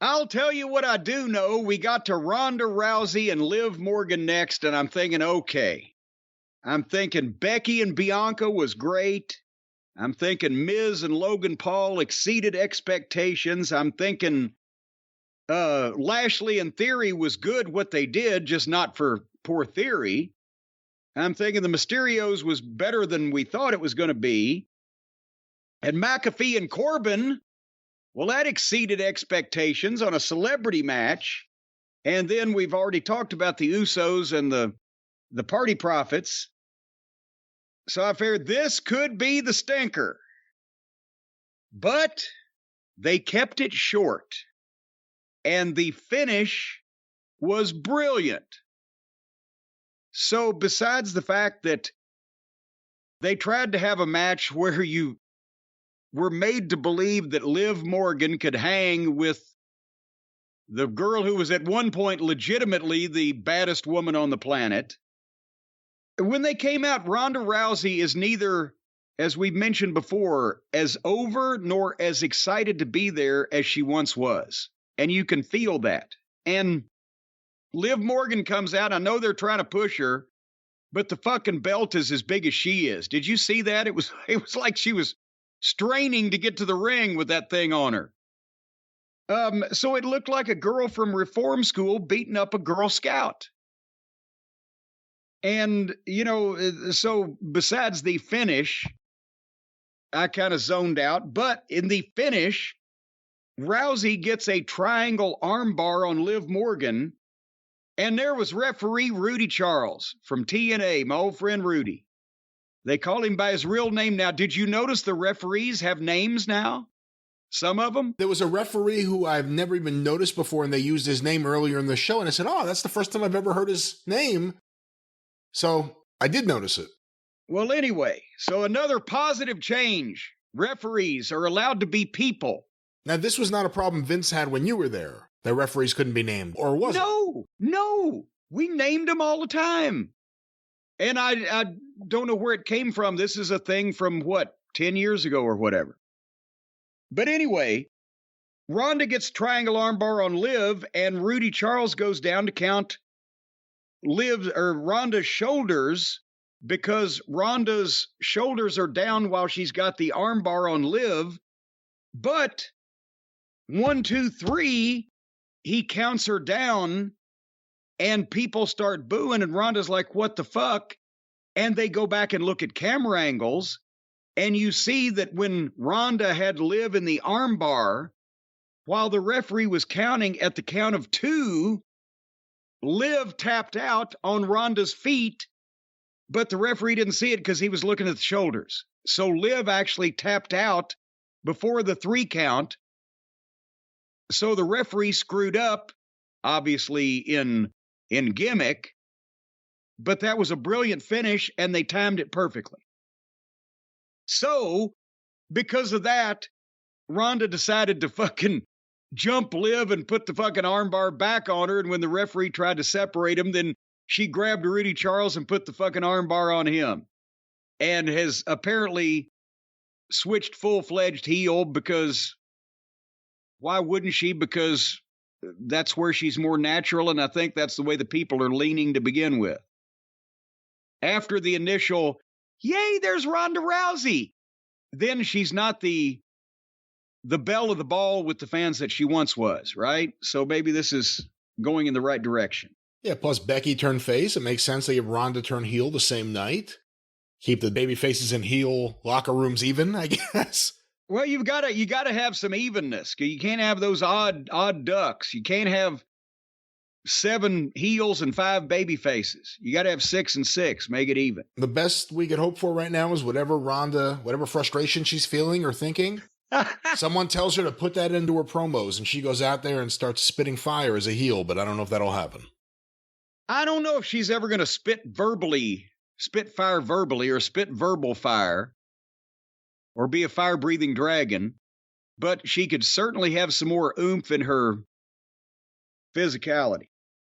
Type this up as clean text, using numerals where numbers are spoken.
I'll tell you what I do know. We got to Ronda Rousey and Liv Morgan next, and I'm thinking, okay. I'm thinking Becky and Bianca was great. I'm thinking Miz and Logan Paul exceeded expectations. I'm thinking Lashley and Theory was good what they did, just not for poor Theory. I'm thinking the Mysterios was better than we thought it was going to be. And McAfee and Corbin, well, that exceeded expectations on a celebrity match. And then we've already talked about the Usos and the Party Profits. So I figured this could be the stinker. But they kept it short. And the finish was brilliant. So besides the fact that they tried to have a match where you were made to believe that Liv Morgan could hang with the girl who was at one point legitimately the baddest woman on the planet. When they came out, Ronda Rousey is neither, as we've mentioned before, as over nor as excited to be there as she once was. And you can feel that. And Liv Morgan comes out. I know they're trying to push her, but the fucking belt is as big as she is. Did you see that? It was like she was straining to get to the ring with that thing on her. So it looked like a girl from reform school beating up a Girl Scout. And, so besides the finish, I kind of zoned out. But in the finish, Rousey gets a triangle armbar on Liv Morgan. And there was referee Rudy Charles from TNA, my old friend Rudy. They call him by his real name now. Did you notice the referees have names now? Some of them? There was a referee who I've never even noticed before, and they used his name earlier in the show. And I said, oh, that's the first time I've ever heard his name. So I did notice it. Well, anyway, so another positive change. Referees are allowed to be people. Now, this was not a problem Vince had when you were there. The referees couldn't be named, or was it? No. We named them all the time. And I don't know where it came from. This is a thing from, 10 years ago or whatever. But anyway, Ronda gets triangle armbar on Liv, and Rudy Charles goes down to count Ronda's shoulders, because Ronda's shoulders are down while she's got the armbar on Liv. But 1, 2, 3, he counts her down, and people start booing, and Ronda's like, what the fuck? And they go back and look at camera angles, and you see that when Ronda had Liv in the armbar, while the referee was counting at the count of 2, Liv tapped out on Ronda's feet, but the referee didn't see it because he was looking at the shoulders. So Liv actually tapped out before the 3 count. So the referee screwed up, obviously in gimmick, but that was a brilliant finish, and they timed it perfectly. So, because of that, Ronda decided to fucking jump Liv and put the fucking armbar back on her, and when the referee tried to separate him, then she grabbed Rudy Charles and put the fucking armbar on him, and has apparently switched full-fledged heel because, why wouldn't she? Because that's where she's more natural, and I think that's the way the people are leaning to begin with. After the initial, yay, there's Ronda Rousey, then she's not the belle of the ball with the fans that she once was, right? So maybe this is going in the right direction. Yeah, plus Becky turned face. It makes sense they have Ronda turn heel the same night. Keep the baby faces in heel locker rooms even, I guess. Well, you gotta have some evenness. You can't have those odd ducks. You can't have 7 heels and 5 baby faces. You gotta have 6 and 6. Make it even. The best we could hope for right now is whatever frustration she's feeling or thinking, someone tells her to put that into her promos, and she goes out there and starts spitting fire as a heel, but I don't know if that'll happen. I don't know if she's ever going to spit fire verbally, or spit verbal fire, or be a fire-breathing dragon, but she could certainly have some more oomph in her physicality.